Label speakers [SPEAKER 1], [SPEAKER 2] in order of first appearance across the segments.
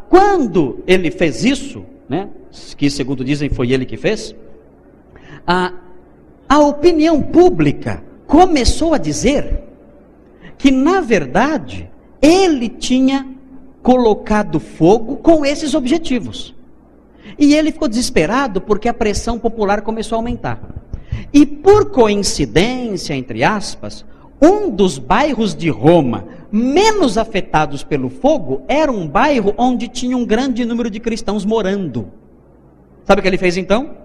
[SPEAKER 1] quando ele fez isso, né, que segundo dizem foi ele que fez, a opinião pública começou a dizer que, na verdade, ele tinha colocado fogo com esses objetivos. E ele ficou desesperado porque a pressão popular começou a aumentar. E por coincidência, entre aspas, um dos bairros de Roma menos afetados pelo fogo era um bairro onde tinha um grande número de cristãos morando. Sabe o que ele fez então?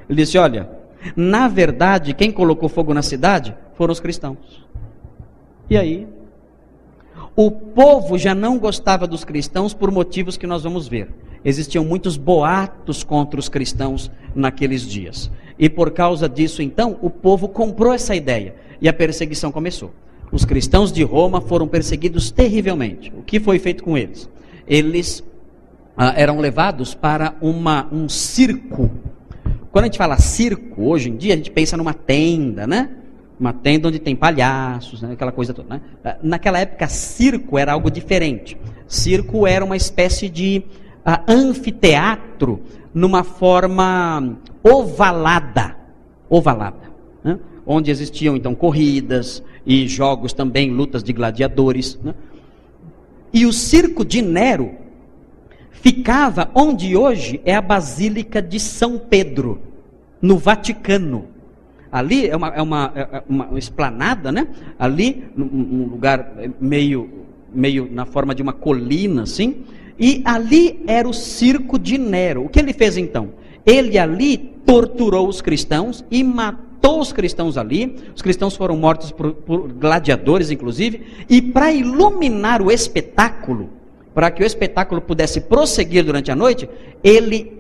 [SPEAKER 1] Ele disse: olha, na verdade, quem colocou fogo na cidade foram os cristãos. E aí, o povo já não gostava dos cristãos por motivos que nós vamos ver. Existiam muitos boatos contra os cristãos naqueles dias. E por causa disso, então, o povo comprou essa ideia. E a perseguição começou. Os cristãos de Roma foram perseguidos terrivelmente. O que foi feito com eles? Eles eram levados para um circo. Quando a gente fala circo, hoje em dia, a gente pensa numa tenda, né? Uma tenda onde tem palhaços, né? Aquela coisa toda, né? Naquela época, circo era algo diferente. Circo era uma espécie de anfiteatro numa forma ovalada, né? Onde existiam então corridas e jogos também, lutas de gladiadores, né? E o circo de Nero ficava onde hoje é a Basílica de São Pedro, no Vaticano. Ali é uma esplanada, né? Ali, num lugar meio na forma de uma colina, assim. E ali era o circo de Nero. O que ele fez então? Ele ali torturou os cristãos e matou os cristãos ali. Os cristãos foram mortos por gladiadores, inclusive. E para iluminar o espetáculo, para que o espetáculo pudesse prosseguir durante a noite, ele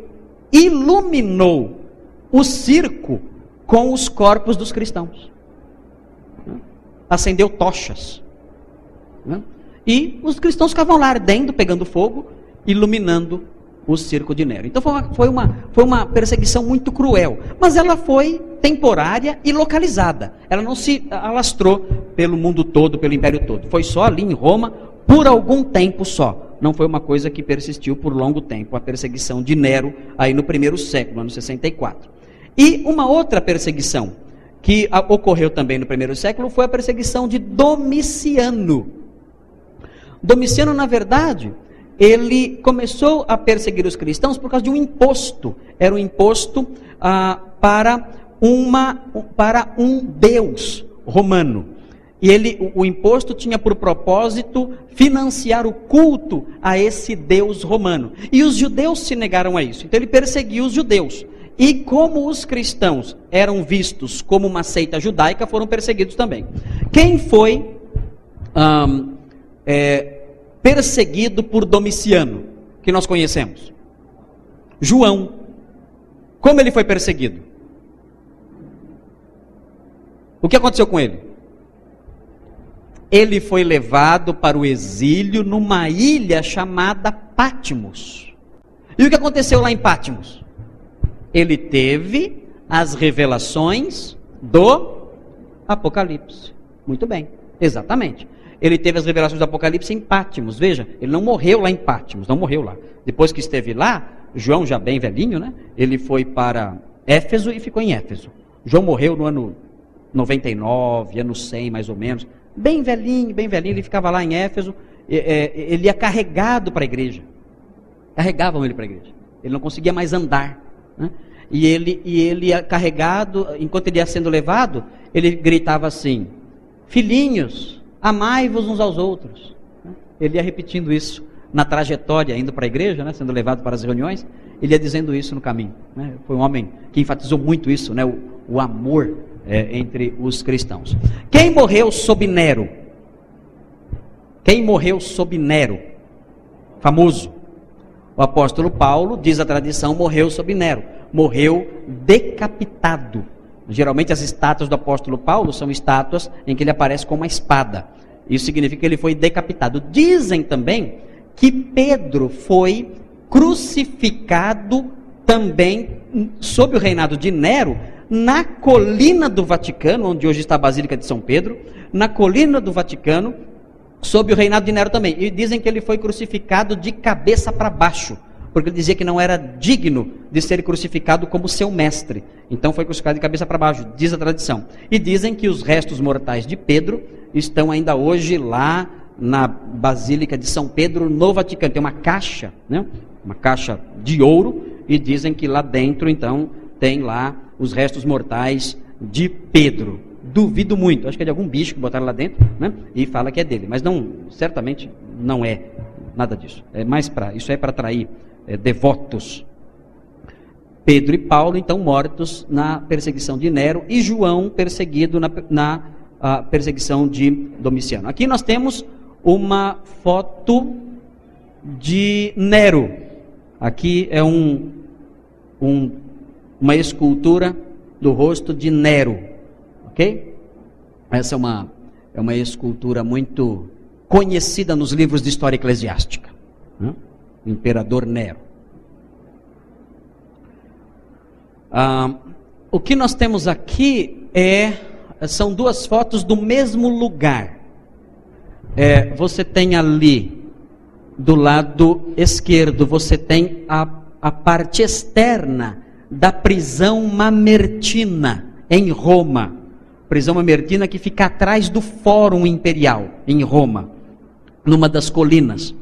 [SPEAKER 1] iluminou o circo com os corpos dos cristãos. Acendeu tochas. E os cristãos ficavam lá ardendo, pegando fogo, iluminando o circo de Nero. Então foi uma perseguição muito cruel. Mas ela foi temporária e localizada. Ela não se alastrou pelo mundo todo, pelo império todo. Foi só ali em Roma, por algum tempo só. Não foi uma coisa que persistiu por longo tempo. A perseguição de Nero, aí no primeiro século, ano 64. E uma outra perseguição que ocorreu também no primeiro século foi a perseguição de Domiciano. Domiciano, na verdade, ele começou a perseguir os cristãos por causa de um imposto. Era um imposto para um deus romano. E o imposto tinha por propósito financiar o culto a esse deus romano. E os judeus se negaram a isso. Então ele perseguiu os judeus. E como os cristãos eram vistos como uma seita judaica, foram perseguidos também. Quem foi perseguido por Domiciano, que nós conhecemos? João. Como ele foi perseguido? O que aconteceu com ele? Ele foi levado para o exílio numa ilha chamada Patmos. E o que aconteceu lá em Patmos? Ele teve as revelações do Apocalipse. Muito bem, exatamente. Ele teve as revelações do Apocalipse em Patmos. Veja, ele não morreu lá em Patmos, não morreu lá. Depois que esteve lá, João já bem velhinho, né? Ele foi para Éfeso e ficou em Éfeso. João morreu no ano 99, ano 100 mais ou menos. Bem velhinho, ele ficava lá em Éfeso. Ele ia carregado para a igreja. Carregavam ele para a igreja. Ele não conseguia mais andar, né? E ele ia carregado, enquanto ele ia sendo levado, ele gritava assim: filhinhos, amai-vos uns aos outros. Ele ia repetindo isso na trajetória, indo para a igreja, né, sendo levado para as reuniões. Ele ia dizendo isso no caminho, né? Foi um homem que enfatizou muito isso, né? O amor entre os cristãos. Quem morreu sob Nero? Quem morreu sob Nero? Famoso. O apóstolo Paulo, diz a tradição, morreu sob Nero. Morreu decapitado. Geralmente as estátuas do apóstolo Paulo são estátuas em que ele aparece com uma espada. Isso significa que ele foi decapitado. Dizem também que Pedro foi crucificado também sob o reinado de Nero, na colina do Vaticano, onde hoje está a Basílica de São Pedro, na colina do Vaticano, sob o reinado de Nero também. E dizem que ele foi crucificado de cabeça para baixo, porque ele dizia que não era digno de ser crucificado como seu mestre. Então foi crucificado de cabeça para baixo, diz a tradição. E dizem que os restos mortais de Pedro estão ainda hoje lá na Basílica de São Pedro, no Vaticano. Tem uma caixa, né? Uma caixa de ouro, e dizem que lá dentro, então, tem lá os restos mortais de Pedro. Duvido muito, acho que é de algum bicho que botaram lá dentro, né? E fala que é dele, mas não, certamente não é nada disso. Isso é para atrair devotos. Pedro e Paulo, então, mortos na perseguição de Nero, e João perseguido na perseguição de Domiciano. Aqui nós temos uma foto de Nero. Aqui é uma escultura do rosto de Nero, ok? Essa é uma escultura muito conhecida nos livros de história eclesiástica, né? Imperador Nero. O que nós temos aqui são duas fotos do mesmo lugar. Você tem ali, do lado esquerdo, você tem a parte externa da prisão Mamertina, em Roma. Prisão Mamertina que fica atrás do Fórum Imperial, em Roma, numa das colinas.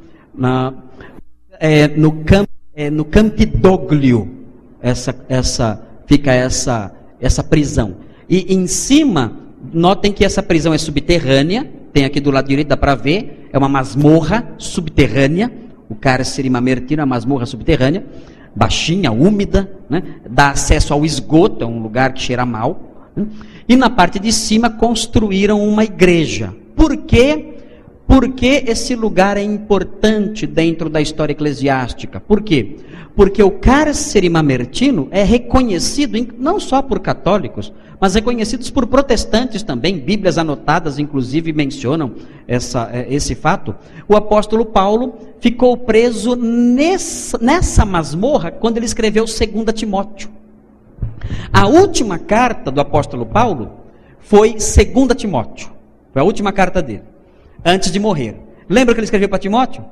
[SPEAKER 1] No Campidoglio, fica essa prisão. E em cima, notem que essa prisão é subterrânea, tem aqui do lado direito, dá para ver, é uma masmorra subterrânea, o cárcere Mamertino, a masmorra subterrânea, baixinha, úmida, né? Dá acesso ao esgoto, é um lugar que cheira mal, né? E na parte de cima construíram uma igreja. Por quê? Porque esse lugar é importante dentro da história eclesiástica. Por quê? Porque o cárcere Mamertino é reconhecido não só por católicos, mas reconhecidos por protestantes também. Bíblias anotadas, inclusive, mencionam esse fato. O apóstolo Paulo ficou preso nessa masmorra quando ele escreveu 2 Timóteo. A última carta do apóstolo Paulo foi 2 Timóteo. Foi a última carta dele, antes de morrer. Lembra que ele escreveu para Timóteo?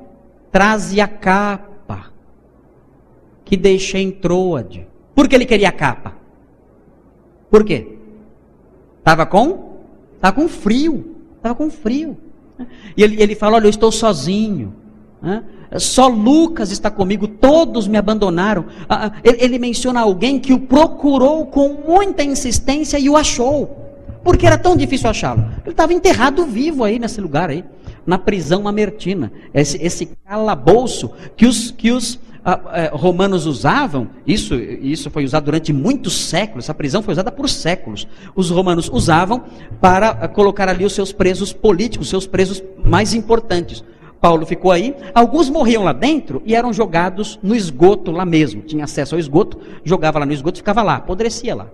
[SPEAKER 1] Traze a capa que deixei em Troade. Por que ele queria a capa? Por quê? Estava com frio. Estava com frio. E ele fala, olha, eu estou sozinho. Só Lucas está comigo, todos me abandonaram. Ele menciona alguém que o procurou com muita insistência e o achou. Porque era tão difícil achá-lo. Ele estava enterrado vivo aí nesse lugar aí, na prisão Mamertina. Esse calabouço que os romanos usavam, isso foi usado durante muitos séculos, essa prisão foi usada por séculos. Os romanos usavam para colocar ali os seus presos políticos, seus presos mais importantes. Paulo ficou aí, alguns morriam lá dentro e eram jogados no esgoto lá mesmo, tinha acesso ao esgoto, jogava lá no esgoto e ficava lá, apodrecia lá.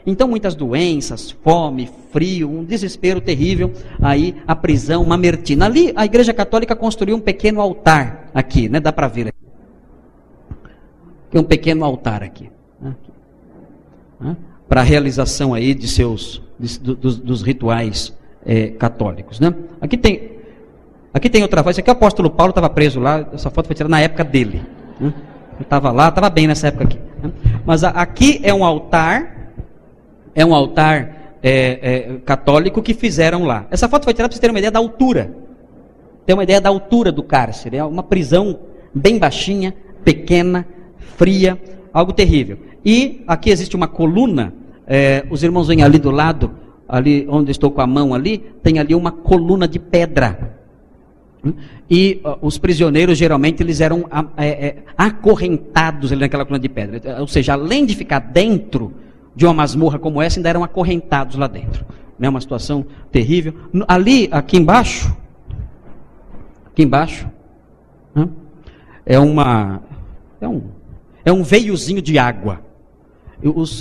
[SPEAKER 1] Então muitas doenças, fome, frio, um desespero terrível, aí a prisão Mamertina. Ali a Igreja Católica construiu um pequeno altar aqui, né? Dá para ver aqui. Tem um pequeno altar aqui, para a realização aí dos rituais católicos, né? Aqui tem outra foto. Esse aqui é o apóstolo Paulo, estava preso lá, essa foto foi tirada na época dele, né? Ele estava lá, estava bem nessa época aqui, né? Mas aqui é um altar católico que fizeram lá. Essa foto foi tirada para vocês terem uma ideia da altura. Tem uma ideia da altura do cárcere. É uma prisão bem baixinha, pequena, fria, algo terrível. E aqui existe uma coluna, os irmãos vêm ali do lado, ali onde estou com a mão ali, tem ali uma coluna de pedra. E os prisioneiros geralmente eles eram acorrentados ali naquela coluna de pedra. Ou seja, além de ficar dentro de uma masmorra como essa, ainda eram acorrentados lá dentro. Né? Uma situação terrível. Ali, aqui embaixo, é um veiozinho de água.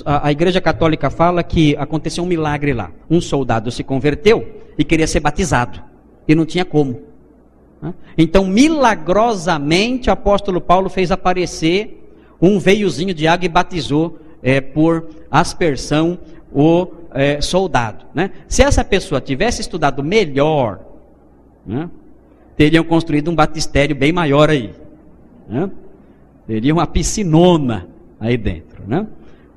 [SPEAKER 1] A Igreja Católica fala que aconteceu um milagre lá. Um soldado se converteu e queria ser batizado. E não tinha como. Então, milagrosamente, o apóstolo Paulo fez aparecer um veiozinho de água e batizou por aspersão o soldado, né? Se essa pessoa tivesse estudado melhor né? Teriam construído um batistério bem maior aí, né? Teria uma piscinona aí dentro, né?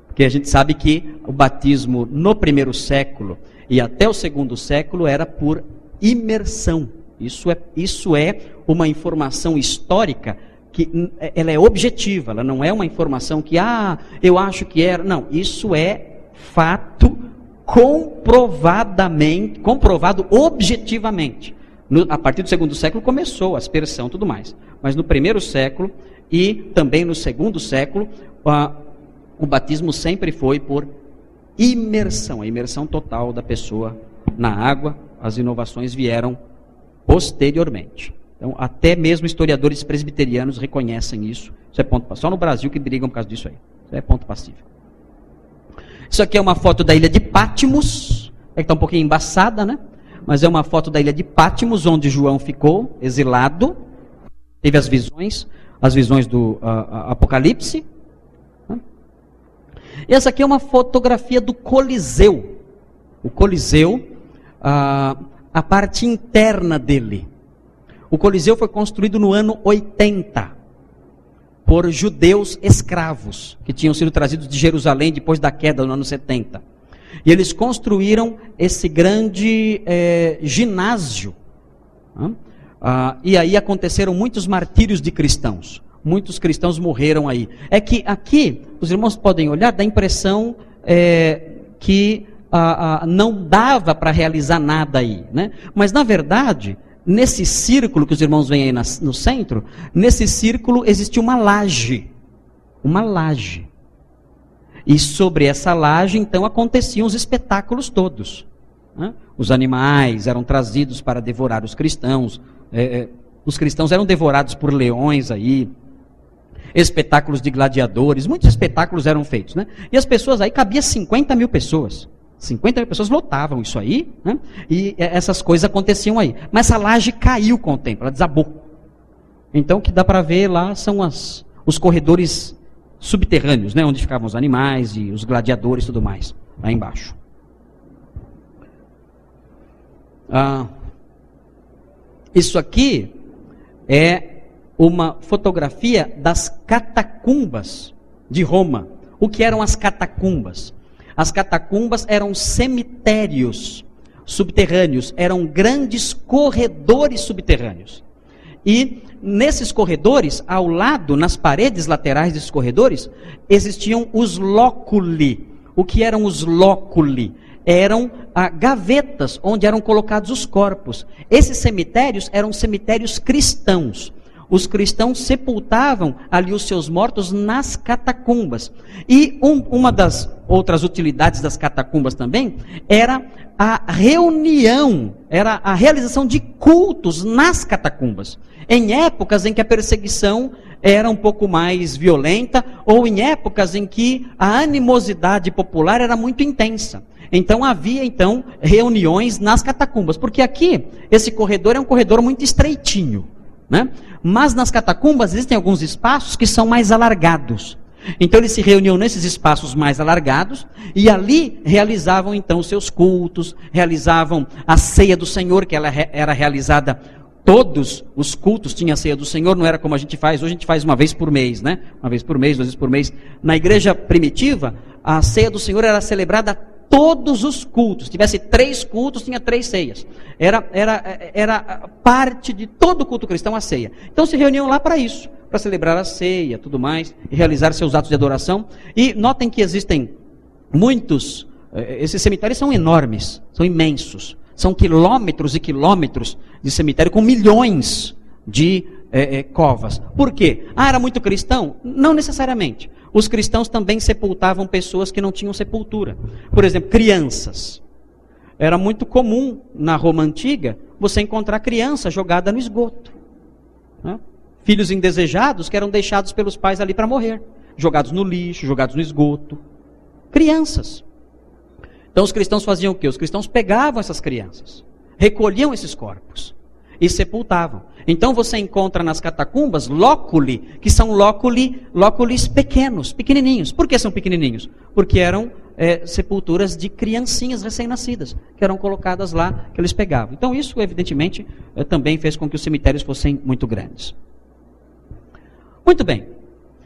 [SPEAKER 1] Porque a gente sabe que o batismo no primeiro século e até o segundo século era por imersão. Isso é uma informação histórica que ela é objetiva, ela não é uma informação que, eu acho que era. Não, isso é fato comprovado objetivamente. A partir do segundo século começou a aspersão e tudo mais. Mas no primeiro século e também no segundo século, o batismo sempre foi por imersão, a imersão total da pessoa na água. As inovações vieram posteriormente. Então, até mesmo historiadores presbiterianos reconhecem isso. Isso é ponto pacífico. Só no Brasil que brigam por causa disso aí. Isso é ponto pacífico. Isso aqui é uma foto da ilha de Patmos. É que está um pouquinho embaçada, né? Mas é uma foto da ilha de Patmos, onde João ficou exilado. Teve as visões do Apocalipse. E essa aqui é uma fotografia do Coliseu. O Coliseu, a parte interna dele. O Coliseu foi construído no ano 80 por judeus escravos que tinham sido trazidos de Jerusalém depois da queda no ano 70. E eles construíram esse grande ginásio. E aí aconteceram muitos martírios de cristãos. Muitos cristãos morreram aí. É que aqui, os irmãos podem olhar, dá a impressão que não dava para realizar nada aí, né? Mas na verdade, nesse círculo que os irmãos veem aí no centro, nesse círculo existia uma laje. Uma laje. E sobre essa laje, então, aconteciam os espetáculos todos, né? Os animais eram trazidos para devorar os cristãos. Os cristãos eram devorados por leões aí. Espetáculos de gladiadores, muitos espetáculos eram feitos, né? E as pessoas aí, cabia 50 mil pessoas. 50 mil pessoas lotavam isso aí, né? E essas coisas aconteciam aí. Mas essa laje caiu com o tempo, ela desabou. Então o que dá para ver lá são os corredores subterrâneos, né? Onde ficavam os animais e os gladiadores e tudo mais, lá embaixo. Isso aqui é uma fotografia das catacumbas de Roma. O que eram as catacumbas? As catacumbas eram cemitérios subterrâneos, eram grandes corredores subterrâneos. E nesses corredores, ao lado, nas paredes laterais desses corredores, existiam os lóculi. O que eram os lóculi? Eram gavetas onde eram colocados os corpos. Esses cemitérios eram cemitérios cristãos. Os cristãos sepultavam ali os seus mortos nas catacumbas. E uma das outras utilidades das catacumbas também era a reunião, era a realização de cultos nas catacumbas. Em épocas em que a perseguição era um pouco mais violenta, ou em épocas em que a animosidade popular era muito intensa. Então havia reuniões nas catacumbas, porque aqui esse corredor é um corredor muito estreitinho, né? Mas nas catacumbas existem alguns espaços que são mais alargados. Então eles se reuniam nesses espaços mais alargados e ali realizavam então os seus cultos, realizavam a ceia do Senhor, que ela era realizada todos os cultos, tinha a ceia do Senhor, não era como a gente faz, hoje a gente faz uma vez por mês, né? Uma vez por mês, 2 vezes por mês. Na igreja primitiva, a ceia do Senhor era celebrada todos os cultos. Se tivesse 3 cultos, tinha 3 ceias. Era parte de todo o culto cristão a ceia. Então se reuniam lá para isso, para celebrar a ceia, tudo mais, e realizar seus atos de adoração. E notem que existem muitos, esses cemitérios são enormes, são imensos. São quilômetros e quilômetros de cemitério com milhões de covas. Por quê? Era muito cristão? Não necessariamente. Os cristãos também sepultavam pessoas que não tinham sepultura. Por exemplo, crianças. Era muito comum na Roma antiga você encontrar criança jogada no esgoto, né? Filhos indesejados que eram deixados pelos pais ali para morrer, jogados no lixo, jogados no esgoto. Crianças. Então os cristãos faziam o quê? Os cristãos pegavam essas crianças, recolhiam esses corpos e sepultavam. Então você encontra nas catacumbas lóculi, que são lóculis pequenos, pequenininhos. Por que são pequenininhos? Porque eram sepulturas de criancinhas recém-nascidas, que eram colocadas lá, que eles pegavam. Então isso, evidentemente, também fez com que os cemitérios fossem muito grandes. Muito bem.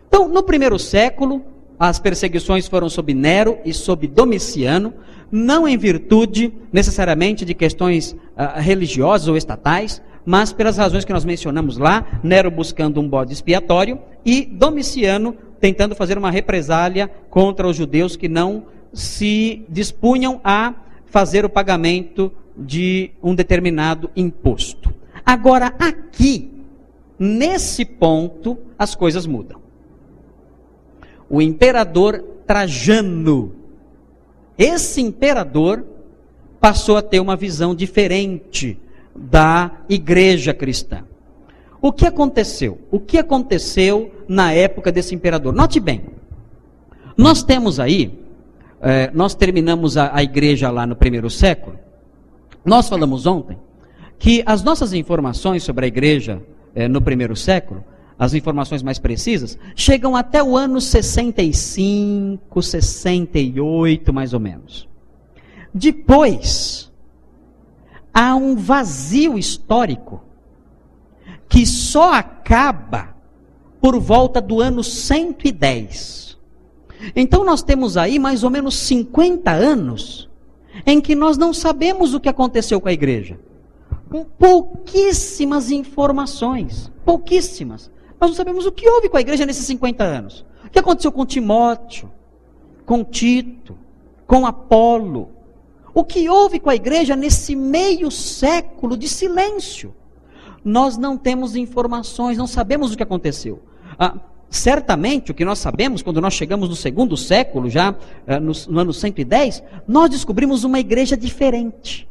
[SPEAKER 1] Então, no primeiro século, as perseguições foram sob Nero e sob Domiciano, não em virtude necessariamente de questões religiosas ou estatais, mas pelas razões que nós mencionamos lá, Nero buscando um bode expiatório e Domiciano tentando fazer uma represália contra os judeus que não se dispunham a fazer o pagamento de um determinado imposto. Agora, aqui, nesse ponto, as coisas mudam. O imperador Trajano, esse imperador passou a ter uma visão diferente da igreja cristã. O que aconteceu? O que aconteceu na época desse imperador? Note bem, nós temos aí, nós terminamos a igreja lá no primeiro século, nós falamos ontem que as nossas informações sobre a igreja no primeiro século, as informações mais precisas, chegam até o ano 65, 68 mais ou menos. Depois, há um vazio histórico que só acaba por volta do ano 110. Então nós temos aí mais ou menos 50 anos em que nós não sabemos o que aconteceu com a igreja. Com pouquíssimas informações, pouquíssimas. Nós não sabemos o que houve com a igreja nesses 50 anos. O que aconteceu com Timóteo, com Tito, com Apolo. O que houve com a igreja nesse meio século de silêncio? Nós não temos informações, não sabemos o que aconteceu. Certamente, o que nós sabemos, quando nós chegamos no segundo século, já no ano 110, nós descobrimos uma igreja diferente.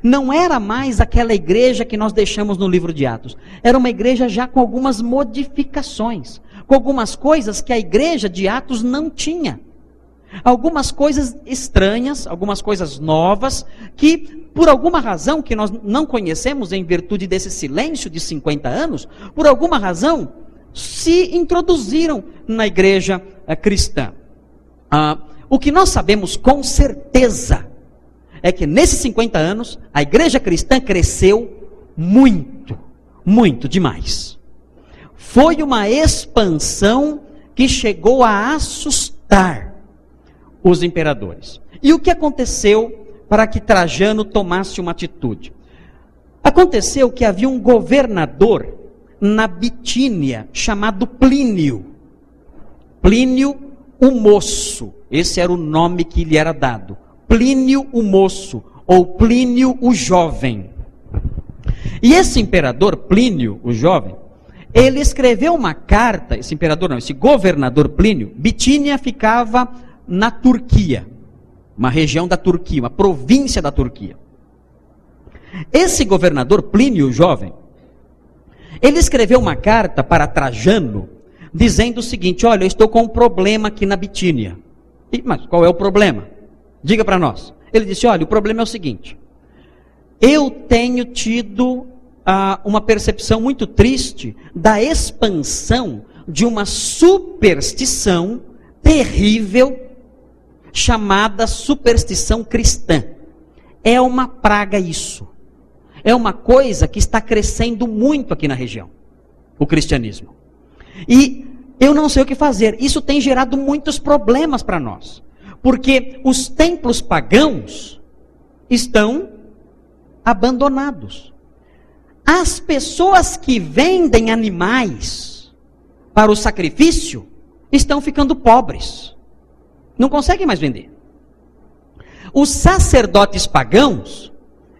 [SPEAKER 1] Não era mais aquela igreja que nós deixamos no livro de Atos. Era uma igreja já com algumas modificações, com algumas coisas que a igreja de Atos não tinha. Algumas coisas estranhas, algumas coisas novas, que por alguma razão que nós não conhecemos em virtude desse silêncio de 50 anos, por alguma razão se introduziram na igreja cristã. O que nós sabemos com certeza é que nesses 50 anos, a igreja cristã cresceu muito, muito demais. Foi uma expansão que chegou a assustar os imperadores. E o que aconteceu para que Trajano tomasse uma atitude? Aconteceu que havia um governador na Bitínia chamado Plínio. Plínio o Moço, esse era o nome que lhe era dado. Plínio o Moço, ou Plínio o Jovem. E esse imperador, Plínio o Jovem, ele escreveu uma carta, esse governador Plínio, Bitínia ficava na Turquia, uma região da Turquia, uma província da Turquia. Esse governador Plínio o Jovem, ele escreveu uma carta para Trajano, dizendo o seguinte: olha, eu estou com um problema aqui na Bitínia. Mas qual é o problema? Diga para nós. Ele disse: olha, o problema é o seguinte, eu tenho tido uma percepção muito triste da expansão de uma superstição terrível chamada superstição cristã. É uma praga isso. É uma coisa que está crescendo muito aqui na região, o cristianismo. E eu não sei o que fazer. Isso tem gerado muitos problemas para nós. Porque os templos pagãos estão abandonados. As pessoas que vendem animais para o sacrifício estão ficando pobres. Não conseguem mais vender. Os sacerdotes pagãos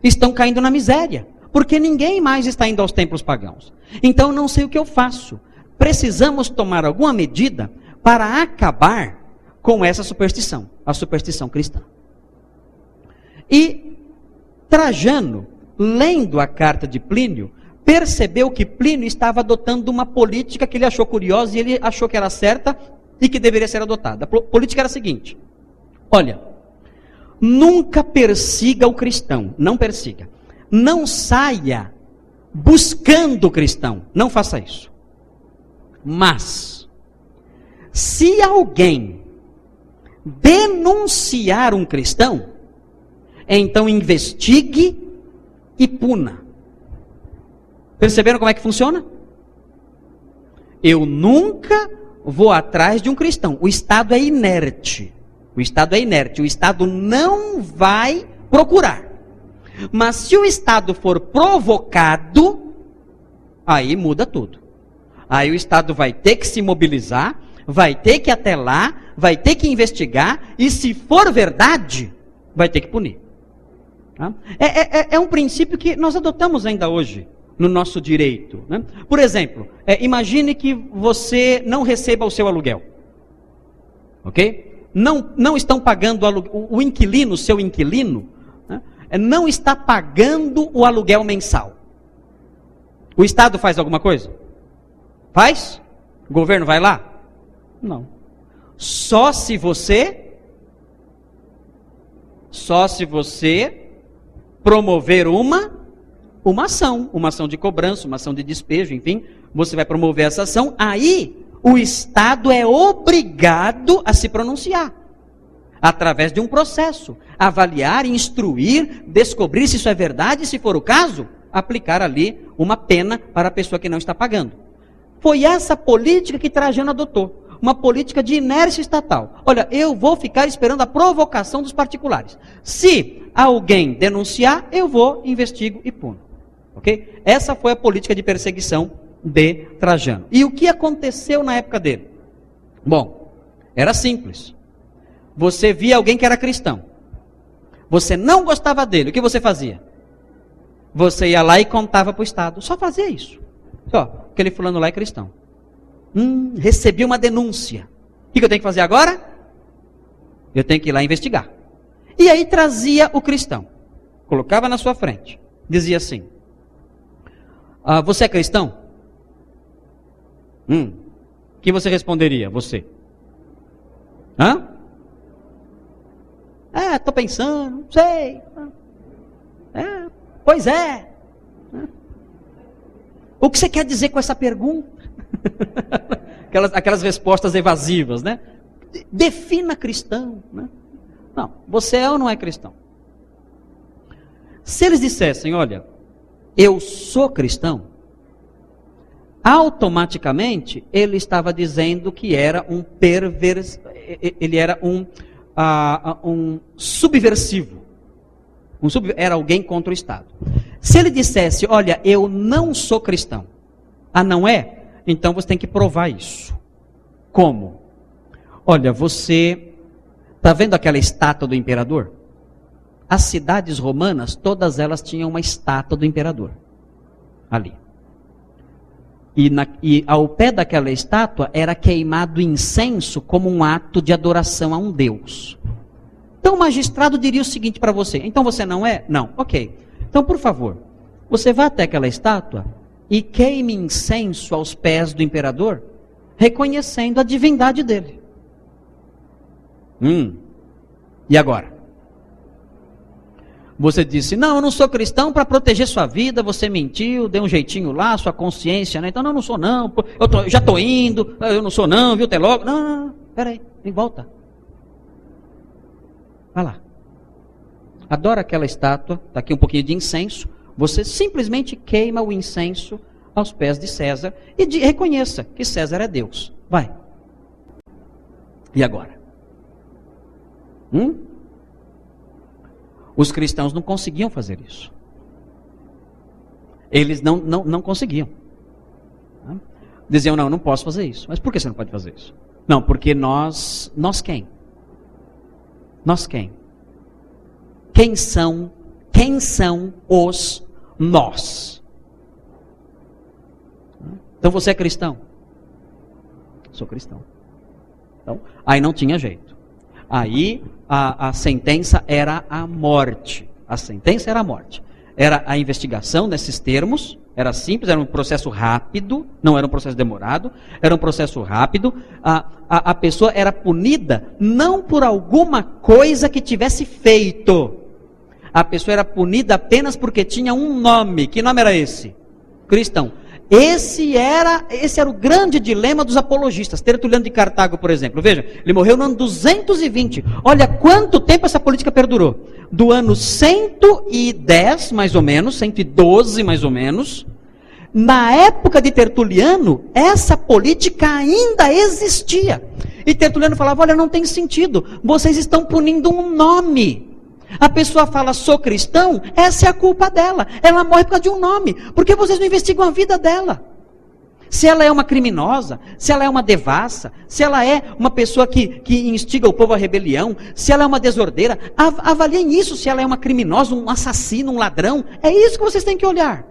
[SPEAKER 1] estão caindo na miséria, porque ninguém mais está indo aos templos pagãos. Então não sei o que eu faço. Precisamos tomar alguma medida para acabar com essa superstição, a superstição cristã. E Trajano, lendo a carta de Plínio, percebeu que Plínio estava adotando uma política que ele achou curiosa e ele achou que era certa e que deveria ser adotada. A política era a seguinte: olha, nunca persiga o cristão, não persiga. Não saia buscando o cristão, não faça isso. Mas, se alguém denunciar um cristão, então investigue e puna. Perceberam como é que funciona? Eu nunca vou atrás de um cristão. O Estado é inerte. O Estado é inerte. O Estado não vai procurar. Mas se o Estado for provocado, aí muda tudo. Aí o Estado vai ter que se mobilizar, vai ter que ir até lá, vai ter que investigar, e se for verdade, vai ter que punir. É um princípio que nós adotamos ainda hoje no nosso direito, né? Por exemplo, imagine que você não receba o seu aluguel. Ok? Não estão pagando o inquilino, o seu inquilino, né? Não está pagando o aluguel mensal. O Estado faz alguma coisa? Faz? O governo vai lá? Não. Só se você promover uma ação de cobrança, uma ação de despejo, enfim, você vai promover essa ação, aí o Estado é obrigado a se pronunciar, através de um processo, avaliar, instruir, descobrir se isso é verdade, se for o caso, aplicar ali uma pena para a pessoa que não está pagando. Foi essa política que Trajano adotou. Uma política de inércia estatal. Olha, eu vou ficar esperando a provocação dos particulares. Se alguém denunciar, eu vou, investigo e puno. Ok? Essa foi a política de perseguição de Trajano. E o que aconteceu na época dele? Bom, era simples. Você via alguém que era cristão. Você não gostava dele. O que você fazia? Você ia lá e contava para o Estado. Só fazia isso. Só, aquele fulano lá é cristão. Recebi uma denúncia. O que eu tenho que fazer agora? Eu tenho que ir lá investigar. E aí trazia o cristão. Colocava na sua frente. Dizia assim: você é cristão? O que você responderia? Você? Estou pensando, não sei. Pois é. O que você quer dizer com essa pergunta? aquelas respostas evasivas, né? Defina cristão, né? Não, você é ou não é cristão? Se eles dissessem, olha, eu sou cristão, automaticamente ele estava dizendo que era um ele era um subversivo, era alguém contra o Estado. Se ele dissesse, olha, eu não sou cristão, não é? Então você tem que provar isso. Como? Olha, você está vendo aquela estátua do imperador? As cidades romanas, todas elas tinham uma estátua do imperador. Ali. E ao pé daquela estátua era queimado incenso como um ato de adoração a um deus. Então o magistrado diria o seguinte para você: então você não é? Não. Ok. Então, por favor, você vá até aquela estátua e queime incenso aos pés do imperador, reconhecendo a divindade dele. E agora? Você disse, não, eu não sou cristão para proteger sua vida, você mentiu, deu um jeitinho lá, sua consciência, né? Então, não sou não, eu já estou indo, eu não sou não, viu, até logo. Não, peraí, vem, volta. Vai lá. Adora aquela estátua, está aqui um pouquinho de incenso, você simplesmente queima o incenso aos pés de César e reconheça que César é Deus. Vai. E agora? Os cristãos não conseguiam fazer isso. Eles não conseguiam. Diziam, não posso fazer isso. Mas por que você não pode fazer isso? Não, porque nós quem? Nós quem? Quem são os nós? Então você é cristão? Sou cristão. Então, aí não tinha jeito. Aí a sentença era a morte. A sentença era a morte. Era a investigação nesses termos, era simples, era um processo rápido, não era um processo demorado, era um processo rápido. A pessoa era punida não por alguma coisa que tivesse feito. A pessoa era punida apenas porque tinha um nome. Que nome era esse? Cristão. Esse era o grande dilema dos apologistas. Tertuliano de Cartago, por exemplo. Veja, ele morreu no ano 220. Olha quanto tempo essa política perdurou. Do ano 110, mais ou menos, 112, mais ou menos. Na época de Tertuliano, essa política ainda existia. E Tertuliano falava, olha, não tem sentido. Vocês estão punindo um nome. A pessoa fala, sou cristão, essa é a culpa dela. Ela morre por causa de um nome. Por que vocês não investigam a vida dela? Se ela é uma criminosa, se ela é uma devassa, se ela é uma pessoa que instiga o povo à rebelião, se ela é uma desordeira, avaliem isso, se ela é uma criminosa, um assassino, um ladrão. É isso que vocês têm que olhar.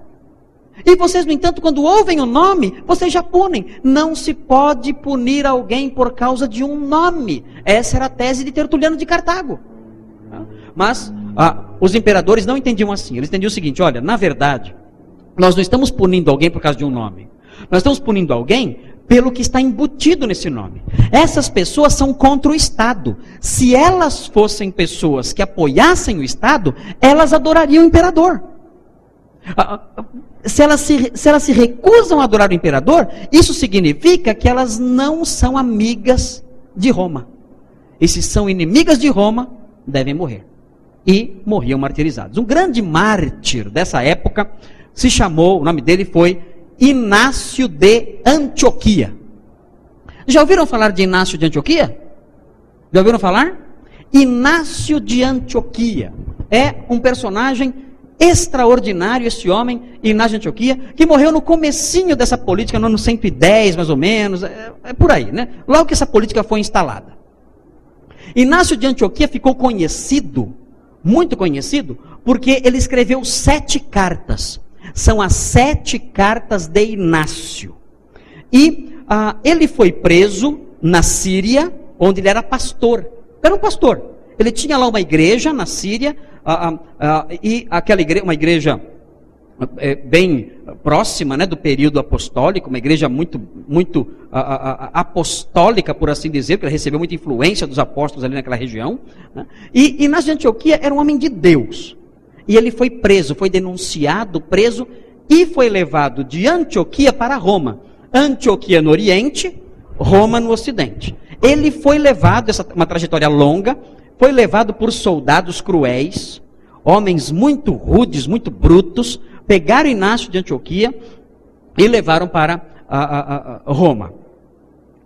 [SPEAKER 1] E vocês, no entanto, quando ouvem o nome, vocês já punem. Não se pode punir alguém por causa de um nome. Essa era a tese de Tertuliano de Cartago. Mas os imperadores não entendiam assim. Eles entendiam o seguinte, olha, na verdade, nós não estamos punindo alguém por causa de um nome. Nós estamos punindo alguém pelo que está embutido nesse nome. Essas pessoas são contra o Estado. Se elas fossem pessoas que apoiassem o Estado, elas adorariam o imperador. Se elas se recusam a adorar o imperador, isso significa que elas não são amigas de Roma. E se são inimigas de Roma, devem morrer. E morriam martirizados. Um grande mártir dessa época se chamou, o nome dele foi Inácio de Antioquia. Já ouviram falar de Inácio de Antioquia? Já ouviram falar? Inácio de Antioquia é um personagem extraordinário, esse homem, Inácio de Antioquia, que morreu no comecinho dessa política, no ano 110 mais ou menos, é por aí, né? Logo que essa política foi instalada. Inácio de Antioquia ficou conhecido, muito conhecido, porque ele escreveu 7 cartas. São as 7 cartas de Inácio. E ele foi preso na Síria, onde ele era pastor. Era um pastor. Ele tinha lá uma igreja na Síria, e aquela igreja, uma igreja bem próxima, né, do período apostólico, uma igreja muito apostólica, por assim dizer, porque ele recebeu muita influência dos apóstolos ali naquela região, né? E Inácio de Antioquia era um homem de Deus, e ele foi preso, foi denunciado, preso, e foi levado de Antioquia para Roma. Antioquia no Oriente, Roma no Ocidente. Ele foi levado, uma trajetória longa, foi levado por soldados cruéis, homens muito rudes, muito brutos, pegaram Inácio de Antioquia e levaram para Roma.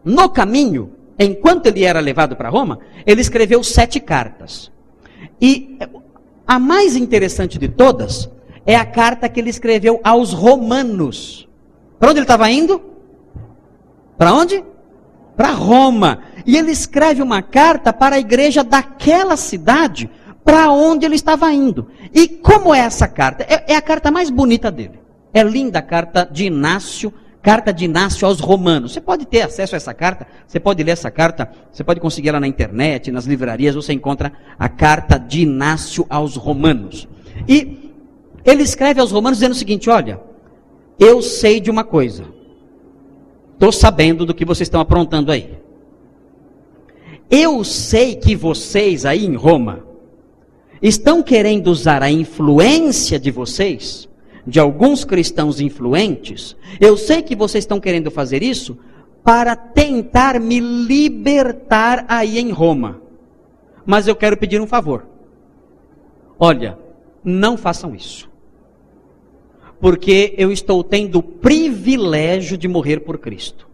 [SPEAKER 1] No caminho, enquanto ele era levado para Roma, ele escreveu 7 cartas. E a mais interessante de todas é a carta que ele escreveu aos romanos. Para onde ele estava indo? Para onde? Para Roma. E ele escreve uma carta para a igreja daquela cidade, para onde ele estava indo. E como é essa carta? É a carta mais bonita dele. É linda a carta de Inácio aos romanos. Você pode ter acesso a essa carta, você pode ler essa carta, você pode conseguir ela na internet, nas livrarias, você encontra a carta de Inácio aos romanos. E ele escreve aos romanos dizendo o seguinte, olha, eu sei de uma coisa, estou sabendo do que vocês estão aprontando aí. Eu sei que vocês aí em Roma estão querendo usar a influência de vocês, de alguns cristãos influentes. Eu sei que vocês estão querendo fazer isso para tentar me libertar aí em Roma. Mas eu quero pedir um favor. Olha, não façam isso. Porque eu estou tendo o privilégio de morrer por Cristo.